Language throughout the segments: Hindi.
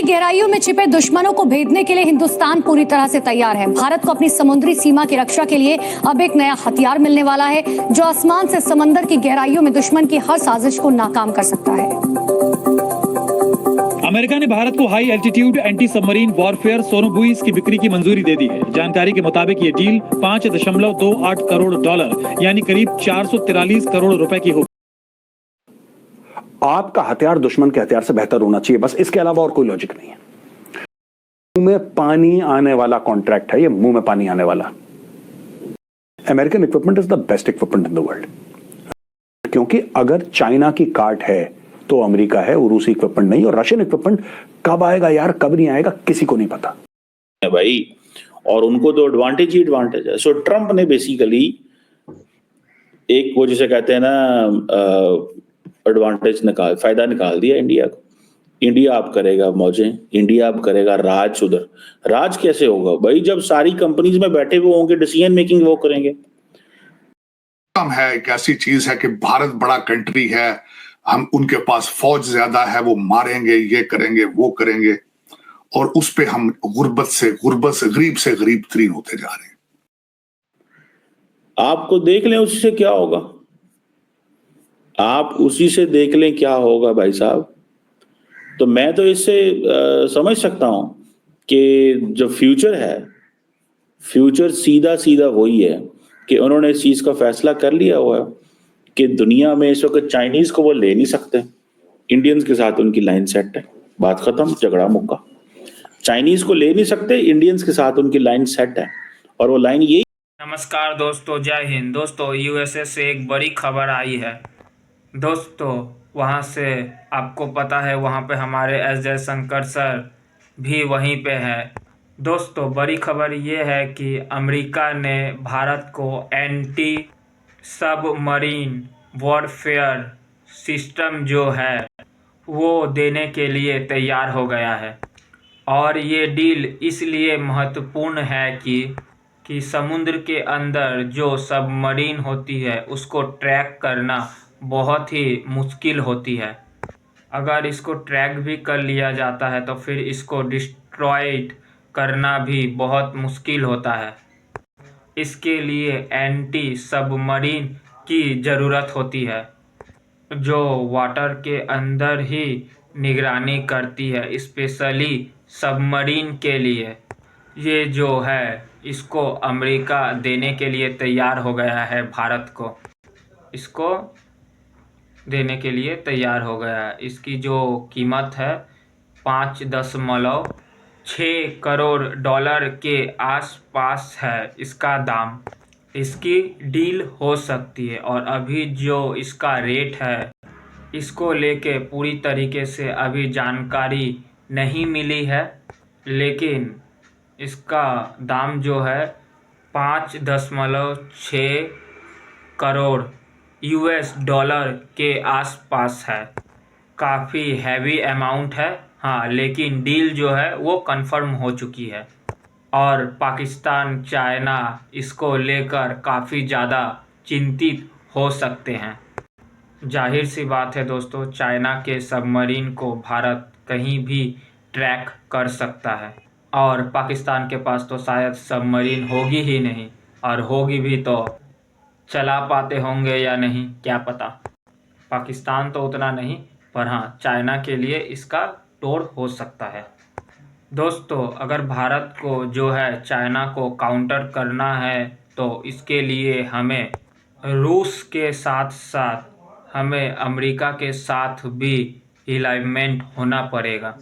की गहराइयों में छिपे दुश्मनों को भेदने के लिए हिंदुस्तान पूरी तरह से तैयार है। भारत को अपनी समुद्री सीमा की रक्षा के लिए अब एक नया हथियार मिलने वाला है, जो आसमान से समंदर की गहराइयों में दुश्मन की हर साजिश को नाकाम कर सकता है। अमेरिका ने भारत को high altitude anti submarine warfare sonobuoys की बिक्री की मंजूरी दे दी है। जानकारी के मुताबिक ये डील 5.28 करोड़ डॉलर यानी करीब 443 करोड़ रुपए की होगी। आपका हथियार दुश्मन के हथियार से बेहतर होना चाहिए, बस इसके अलावा और कोई लॉजिक नहीं है। मुंह में पानी आने वाला कॉन्ट्रैक्ट है ये, मुंह में पानी आने वाला। American equipment is the best equipment in the world, क्योंकि अगर चाइना की काट है तो अमेरिका है, और रूसी इक्विपमेंट नहीं। और रशियन इक्विपमेंट कब आएगा यार, कब नहीं आएगा, किसी को नहीं पता भाई। और उनको तो एडवांटेज ही एडवांटेज है। सो ट्रंप ने बेसिकली एक वो जिसे कहते हैं ना एडवांटेज फायदा निकाल दिया इंडिया को। इंडिया आप करेगा मौजें, इंडिया आप करेगा राज। उधर राज कैसे होगा भाई, जब सारी कंपनीज में बैठे हुए होंगे, डिसीजन मेकिंग वो करेंगे। है एक ऐसी चीज है कि भारत बड़ा कंट्री है, हम उनके पास फौज ज्यादा है, वो मारेंगे, ये करेंगे, वो करेंगे, और उस पे हम गुर्बत से गरीब तरीन होते जा रहे हैं। आपको देख लें उससे क्या होगा, आप उसी से देख लें क्या होगा भाई साहब। तो मैं तो इससे समझ सकता हूं कि जो फ्यूचर है, फ्यूचर सीधा सीधा वही है कि उन्होंने इस चीज का फैसला कर लिया हुआ है कि दुनिया में इस वक्त चाइनीज को वो ले नहीं सकते, इंडियंस के साथ उनकी लाइन सेट है, बात खत्म, झगड़ा मुक्का। चाइनीज को ले नहीं सकते, इंडियंस के साथ उनकी लाइन सेट है, और वो लाइन यही। नमस्कार दोस्तों, जय हिंद। दोस्तों यूएसए से एक बड़ी खबर आई है दोस्तों। वहाँ से आपको पता है, वहाँ पे हमारे एस जयशंकर सर भी वहीं पे है। दोस्तों बड़ी खबर ये है कि अमेरिका ने भारत को एंटी सबमरीन वॉरफेयर सिस्टम जो है वो देने के लिए तैयार हो गया है। और ये डील इसलिए महत्वपूर्ण है कि समुद्र के अंदर जो सबमरीन होती है उसको ट्रैक करना बहुत ही मुश्किल होती है। अगर इसको ट्रैक भी कर लिया जाता है तो फिर इसको डिस्ट्रॉयड करना भी बहुत मुश्किल होता है। इसके लिए एंटी सबमरीन की ज़रूरत होती है, जो वाटर के अंदर ही निगरानी करती है, स्पेशली सबमरीन के लिए। ये जो है इसको अमेरिका देने के लिए तैयार हो गया है, भारत को इसको देने के लिए तैयार हो गया है। इसकी जो कीमत है 5.6 करोड़ डॉलर के आसपास है इसका दाम। इसकी डील हो सकती है, और अभी जो इसका रेट है इसको लेके पूरी तरीके से अभी जानकारी नहीं मिली है, लेकिन इसका दाम जो है 5.6 करोड़ यूएस डॉलर के आसपास है। काफ़ी हैवी अमाउंट है, हाँ, लेकिन डील जो है वो कंफर्म हो चुकी है। और पाकिस्तान, चाइना इसको लेकर काफ़ी ज़्यादा चिंतित हो सकते हैं। जाहिर सी बात है दोस्तों, चाइना के सबमरीन को भारत कहीं भी ट्रैक कर सकता है, और पाकिस्तान के पास तो शायद सबमरीन होगी ही नहीं, और होगी भी तो चला पाते होंगे या नहीं, क्या पता। पाकिस्तान तो उतना नहीं, पर हाँ, चाइना के लिए इसका तोड़ हो सकता है। दोस्तों अगर भारत को जो है चाइना को काउंटर करना है तो इसके लिए हमें रूस के साथ साथ हमें अमेरिका के साथ भी अलाइनमेंट होना पड़ेगा।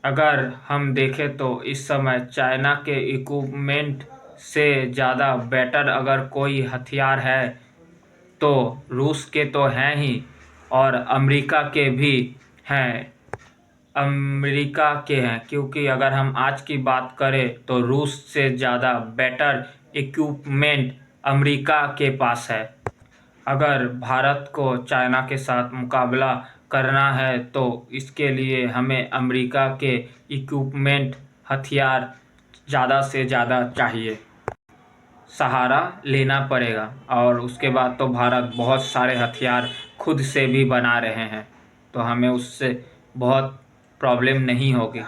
अगर हम देखें तो इस समय चाइना के इक्विपमेंट से ज़्यादा बेटर अगर कोई हथियार है तो रूस के तो हैं ही, और अमेरिका के भी हैं। अमेरिका के हैं क्योंकि अगर हम आज की बात करें तो रूस से ज़्यादा बेटर इक्विपमेंट अमेरिका के पास है। अगर भारत को चाइना के साथ मुकाबला करना है तो इसके लिए हमें अमेरिका के इक्विपमेंट, हथियार ज़्यादा से ज़्यादा चाहिए, सहारा लेना पड़ेगा। और उसके बाद तो भारत बहुत सारे हथियार खुद से भी बना रहे हैं, तो हमें उससे बहुत प्रॉब्लम नहीं होगी।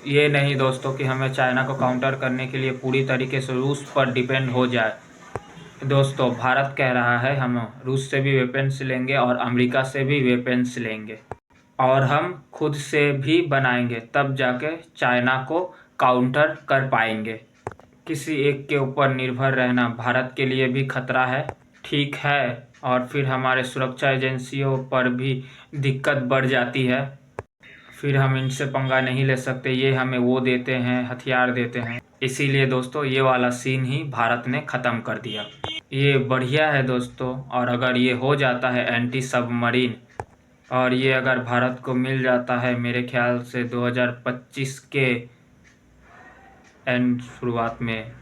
ये नहीं दोस्तों कि हमें चाइना को काउंटर करने के लिए पूरी तरीके से रूस पर डिपेंड हो जाए। दोस्तों भारत कह रहा है हम रूस से भी वेपन्स लेंगे और अमेरिका से भी वेपन्स लेंगे और हम खुद से भी बनाएंगे, तब जाके चाइना को काउंटर कर पाएंगे। किसी एक के ऊपर निर्भर रहना भारत के लिए भी खतरा है, ठीक है, और फिर हमारे सुरक्षा एजेंसियों पर भी दिक्कत बढ़ जाती है। फिर हम इनसे पंगा नहीं ले सकते, ये हमें वो देते हैं, हथियार देते हैं। इसीलिए दोस्तों ये वाला सीन ही भारत ने ख़त्म कर दिया। ये बढ़िया है दोस्तों, और अगर ये हो जाता है एंटी सबमरीन और ये अगर भारत को मिल जाता है, मेरे ख्याल से 2025 के एंड शुरुआत में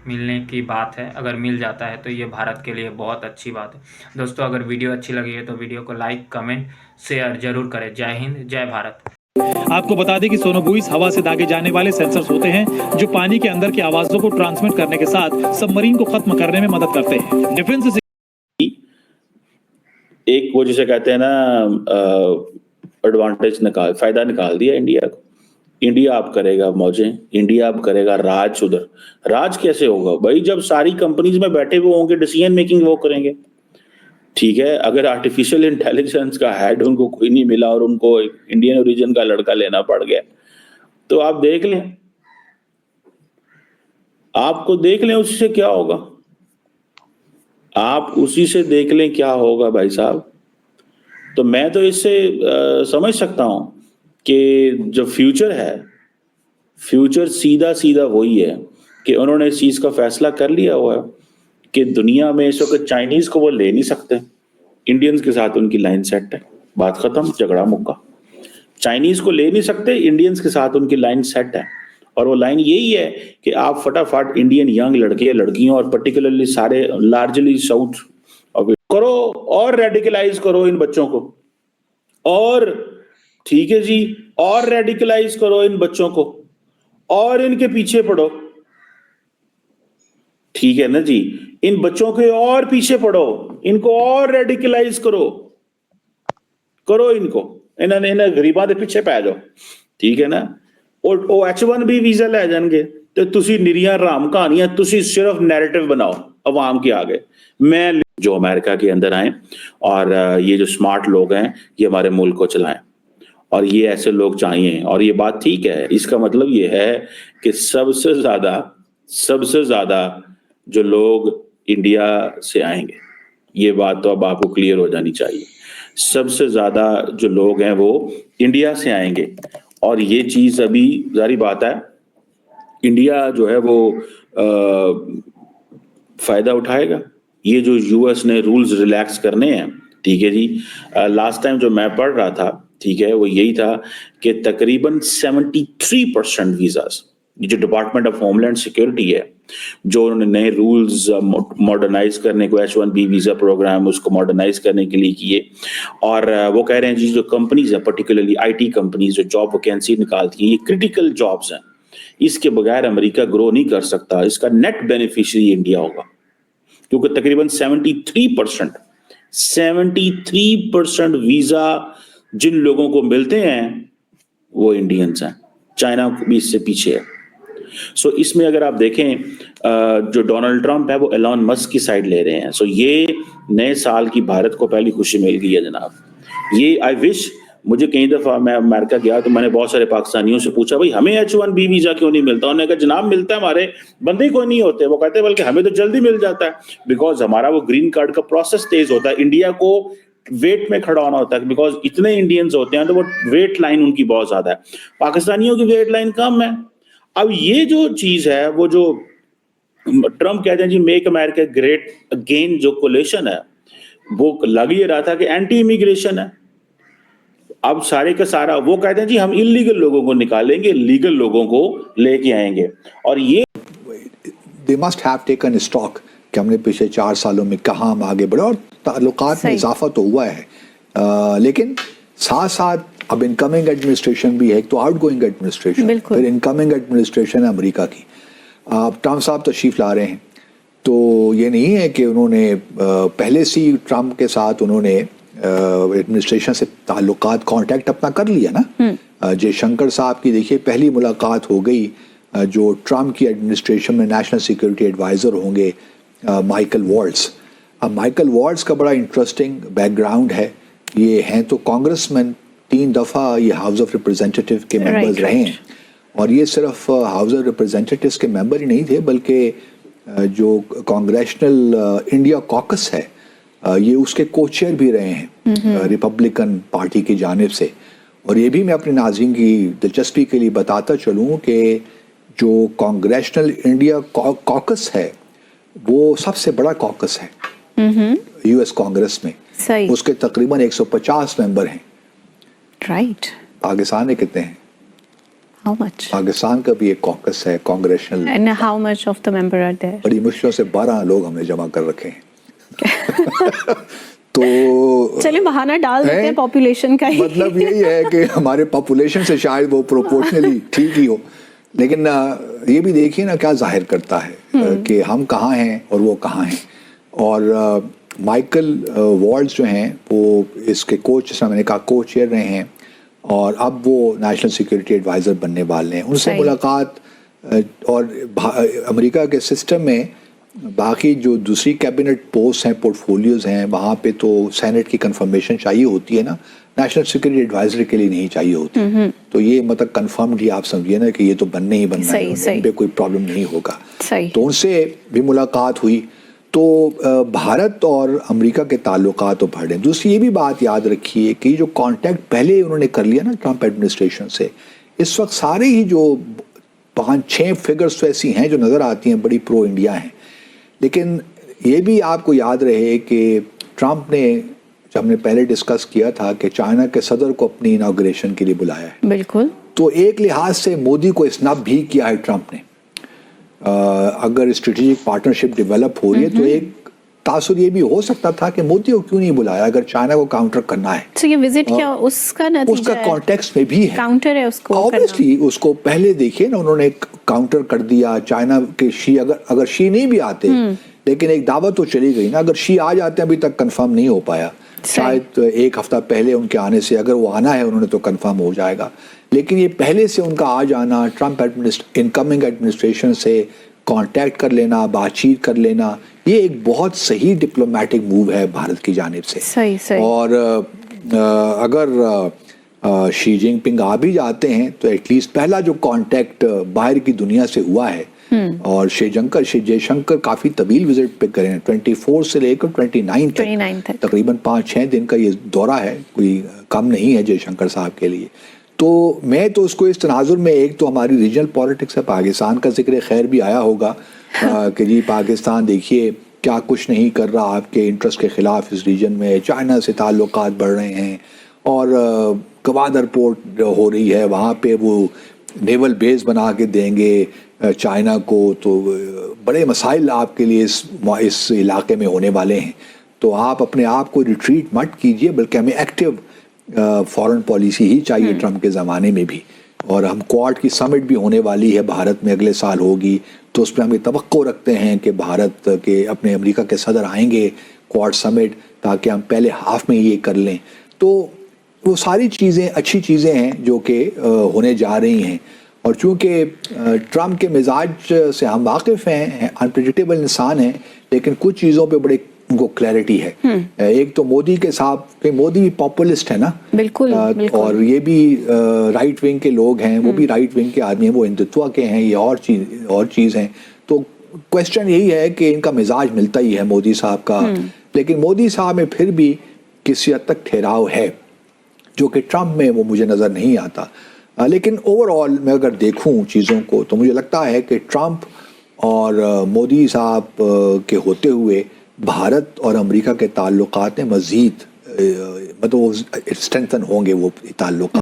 मिलने की बात है। अगर मिल जाता है तो ये भारत के लिए बहुत अच्छी बात है। दोस्तों अगर वीडियो अच्छी लगी है तो वीडियो को लाइक, कमेंट, शेयर जरूर करें। जय हिंद, जय भारत। आपको बता दें कि सोनोबुइस हवा से दागे जाने वाले सेंसर्स होते हैं जो पानी के अंदर की आवाजों को ट्रांसमिट करने के साथ सबमरीन को खत्म करने में मदद करते हैं। डिफेंस एक वो जिसे कहते हैं ना एडवांटेज फायदा निकाल दिया इंडिया को। इंडिया आप करेगा मौजें, इंडिया आप करेगा राज। उधर राज कैसे होगा भाई? जब सारी कंपनीज में बैठे हुए होंगे, डिसीजन मेकिंग वो करेंगे। ठीक है, अगर आर्टिफिशियल इंटेलिजेंस का हेड उनको कोई नहीं मिला और उनको इंडियन ओरिजिन का लड़का लेना पड़ गया, तो आप देख लें, आपको देख लें उसी से क्या होगा। आप उसी से देख लें क्या होगा भाई साहब। तो मैं तो इससे समझ सकता हूं कि जो फ्यूचर है, फ्यूचर सीधा सीधा वही है कि उन्होंने इस चीज का फैसला कर लिया हुआ है कि दुनिया में इस वक्त चाइनीज को वो ले नहीं सकते, इंडियंस के साथ उनकी लाइन सेट है, बात खत्म, झगड़ा मुक्का। चाइनीज को ले नहीं सकते, इंडियंस के साथ उनकी लाइन सेट है, और वो लाइन यही है कि आप फटाफट इंडियन यंग लड़के लड़कियों और पर्टिकुलरली सारे लार्जली साउथ करो और रेडिकलाइज करो इन बच्चों को, और ठीक है जी, और रेडिकलाइज करो इन बच्चों को और इनके पीछे पड़ो। ठीक है ना जी, इन बच्चों के और पीछे पड़ो, इनको और रेडिकलाइज करो इनको, इन्हें गरीबां के पीछे पै जाओ। ठीक है ना, और H1B वीजा ले जाएंगे तो तुसी निरियां राम कहानियां, तुसी सिर्फ नैरेटिव बनाओ अवाम के आगे। मैं जो अमेरिका के अंदर आए और ये जो स्मार्ट लोग हैं ये हमारे मुल्क को चलाएं, और ये ऐसे लोग चाहिए। और ये बात ठीक है, इसका मतलब ये है कि सबसे ज्यादा जो लोग इंडिया से आएंगे, ये बात तो अब आपको क्लियर हो जानी चाहिए, सबसे ज्यादा जो लोग हैं वो इंडिया से आएंगे। और ये चीज अभी जारी बात है, इंडिया जो है वो फायदा उठाएगा। ये जो यूएस ने रूल्स रिलैक्स करने हैं, ठीक है जी, लास्ट टाइम जो मैं पढ़ रहा था, ठीक है, वो यही था कि तकरीबन 73% वीजास, जो डिपार्टमेंट ऑफ होमलैंड सिक्योरिटी है, जो उन्होंने नए रूल्स मॉडर्नाइज करने को, H1B वीजा प्रोग्राम उसको मॉडर्नाइज करने के लिए किए। और वो कह रहे हैं जी जो कंपनीज है, पर्टिकुलरली IT कंपनीज जो जॉब वैकेंसी निकालती है, ये क्रिटिकल जॉब्स हैं, इसके बगैर अमेरिका ग्रो नहीं कर सकता, इसका नेट बेनिफिशियरी इंडिया होगा, क्योंकि तकरीबन 73% वीजा जिन लोगों को मिलते हैं वो इंडियंस हैं। चाइना भी इससे पीछे है। सो इसमें अगर आप देखें, जो डोनाल्ड ट्रंप है वो एलॉन मस्क की साइड ले रहे हैं। सो ये नए साल की भारत को पहली खुशी मिल गई है जनाब। ये आई विश, मुझे कई दफा मैं अमेरिका गया तो मैंने बहुत सारे पाकिस्तानियों से पूछा, भाई हमें H1B वीजा क्यों नहीं मिलता? उन्होंने कहा जनाब मिलता है, हमारे बंदे कोई नहीं होते। वो कहते हैं बल्कि हमें तो जल्दी मिल जाता है, बिकॉज हमारा वो ग्रीन कार्ड का प्रोसेस तेज होता है। इंडिया को वेट में खड़ा होना होता है, बिकॉज इतने इंडियंस होते हैं तो वो वेट लाइन उनकी बहुत ज्यादा है, पाकिस्तानियों की वेट लाइन कम है। अब ये जो चीज है, वो जो ट्रम्प कहते हैं जी मेक अमेरिका ग्रेट अगेन, जो कोलेशन है वो लग ही रहा था कि एंटी इमिग्रेशन है। अब सारे का सारा वो कहते हैं जी हम इलीगल लोगों को निकालेंगे, लीगल लोगों को लेके आएंगे। और ये they must have taken stock कि हमने पिछले 4 सालों में कहाँ हम आगे बढ़े, और ताल्लुकात में इजाफा तो हुआ है, लेकिन साथ साथ अब इनकमिंग एडमिनिस्ट्रेशन भी है, एक तो आउटगोइंग एडमिनिस्ट्रेशन, फिर इनकमिंग एडमिनिस्ट्रेशन है अमेरिका की। ट्रम्प साहब तशरीफ ला रहे हैं, तो ये नहीं है कि उन्होंने पहले से ही ट्रम्प के साथ उन्होंने एडमिनिस्ट्रेशन से ताल्लुकात कांटेक्ट अपना कर लिया ना, जयशंकर साहब की देखिए पहली मुलाकात हो गई जो ट्रम्प की एडमिनिस्ट्रेशन में नेशनल सिक्योरिटी एडवाइज़र होंगे माइकल वॉल्ट्स। अब माइकल वॉल्ट्स का बड़ा इंटरेस्टिंग बैकग्राउंड है। ये हैं तो कांग्रेसमैन, 3 दफ़ा ये हाउस ऑफ रिप्रेजेंटेटिव के मेंबर्स रहे हैं। और ये सिर्फ हाउस ऑफ रिप्रेजेंटेटिव्स के मेंबर ही नहीं थे बल्कि जो कांग्रेशनल इंडिया कॉकस है ये उसके को-चेयर भी रहे हैं रिपब्लिकन पार्टी की जानिब से। और ये भी मैं अपने नाज़रीन की दिलचस्पी के लिए बताता चलूँ कि जो कांग्रेशनल इंडिया कॉकस है वो सबसे बड़ा कॉकस है यूएस कांग्रेस में। सही। उसके तकरीबन 150 मेंबर हैं। राइट। पाकिस्तान में कितने हैं? How much? पाकिस्तान का भी एक कॉकस है congressional. And how much of the member are there? बड़ी मुश्किलों से 12 लोग हमने जमा कर रखे हैं। तो चलिए बहाना डाल देते हैं पॉपुलेशन का ही। मतलब यही है कि हमारे पॉपुलेशन से शायद वो प्रोपोर्शनली ठीक ही हो, लेकिन ये भी देखिए ना क्या जाहिर करता है कि हम कहाँ हैं और वो कहाँ हैं। और माइकल वॉल्ट्स जो हैं वो इसके कोच, मैंने कहा को चेयर रहे हैं और अब वो नेशनल सिक्योरिटी एडवाइज़र बनने वाले हैं। उनसे मुलाकात और अमेरिका के सिस्टम में बाकी जो दूसरी कैबिनेट पोस्ट हैं, पोर्टफोलियोज हैं, वहाँ पे तो सेनेट की कंफर्मेशन चाहिए होती है ना, नेशनल सिक्योरिटी एडवाइजर के लिए नहीं चाहिए होती। तो ये मतलब कंफर्म्ड ही आप समझिए ना कि ये तो बनने ही बनना है, इन पे कोई प्रॉब्लम नहीं होगा। तो उनसे भी मुलाकात हुई। तो भारत और अमेरिका के ताल्लुकात तो बढ़े। दूसरी ये भी बात याद रखिए कि जो कॉन्टैक्ट पहले उन्होंने कर लिया ना ट्रम्प एडमिनिस्ट्रेशन से, इस वक्त सारे ही जो 5-6 फिगर्स तो ऐसी हैं जो नज़र आती हैं बड़ी प्रो इंडिया हैं। लेकिन ये भी आपको याद रहे कि ट्रम्प ने, जब हमने पहले डिस्कस किया था कि चाइना के सदर को अपनी इनॉग्रेशन के लिए बुलाया है, बिल्कुल, तो एक लिहाज से मोदी को स्नब भी किया है ट्रम्प ने। अगर स्ट्रेटेजिक पार्टनरशिप डेवलप हो रही है तो एक तासुर ये भी हो सकता था कि मोदी को क्यों नहीं बुलाया अगर चाइना को काउंटर करना है। तो ये विजिट क्या उसका नतीजा उसका कॉन्टेक्स्ट में भी है, काउंटर है उसको। ऑब्वियसली उसको पहले देखिए ना, उन्होंने काउंटर कर दिया चाइना के शी, अगर शी नहीं भी आते लेकिन एक दावत तो चली गई ना। अगर शी आ जाते हैं, अभी तक कंफर्म नहीं हो पाया, शायद एक हफ्ता पहले उनके आने से, अगर वो आना है उन्होंने तो कंफर्म हो जाएगा। लेकिन ये पहले से उनका आ जाना, ट्रम्प इनकमिंग एडमिनिस्ट्रेशन से कांटेक्ट कर लेना, बातचीत कर लेना, ये एक बहुत सही डिप्लोमेटिक मूव है भारत की जानिब से। सही। और अगर शी जिनपिंग आ भी जाते हैं तो एटलीस्ट पहला जो कांटेक्ट बाहर की दुनिया से हुआ है। और श्री जयशंकर काफी तवील विजिट पे करें, 24 से लेकर 29 तक तकरीबन 5-6 दिन का ये दौरा है, कोई कम नहीं है जयशंकर साहब के लिए। तो मैं तो उसको इस तनाजुर में, एक तो हमारी रीजनल पॉलिटिक्स है, पाकिस्तान का जिक्र खैर भी आया होगा कि जी पाकिस्तान देखिए क्या कुछ नहीं कर रहा आपके इंटरेस्ट के खिलाफ इस रीजन में, चाइना से ताल्लुकात बढ़ रहे हैं और गवादर पोर्ट हो रही है, वहाँ पे वो नेवल बेस बना के देंगे चाइना को, तो बड़े मसाइल आपके लिए इस इलाके में होने वाले हैं। तो आप अपने आप को रिट्रीट मत कीजिए, बल्कि हमें एक्टिव फॉरेन पॉलिसी ही चाहिए ट्रम्प के ज़माने में भी। और हम क्वाड की समिट भी होने वाली है भारत में, अगले साल होगी, तो उस पर हम ये तवक्को रखते हैं कि भारत के अपने अमेरिका के सदर आएंगे क्वाड समिट, ताकि हम पहले हाफ में ये कर लें। तो वो सारी चीज़ें अच्छी चीज़ें हैं जो कि होने जा रही हैं। और चूँकि ट्रम्प के मिजाज से हम वाकिफ़ हैं, अनप्रेडिक्टेबल इंसान हैं, लेकिन कुछ चीज़ों पे बड़े उनको क्लैरिटी है। एक तो मोदी के साथ, मोदी भी पॉपुलिस्ट है ना, बिल्कुल। और ये भी राइट विंग के लोग हैं, वो भी राइट विंग के आदमी हैं, वो हिंदुत्व के हैं, ये और चीज़ हैं। तो क्वेश्चन यही है कि इनका मिजाज मिलता ही है मोदी साहब का, लेकिन मोदी साहब में फिर भी किसी हद तक ठहराव है जो कि ट्रम्प में वो मुझे नज़र नहीं आता। लेकिन ओवरऑल मैं अगर देखूं चीज़ों को तो मुझे लगता है कि ट्रम्प और मोदी साहब के होते हुए भारत और अमेरिका के ताल्लुकात में मज़ीद मतलब स्ट्रेंथन होंगे वो ताल्लुकात।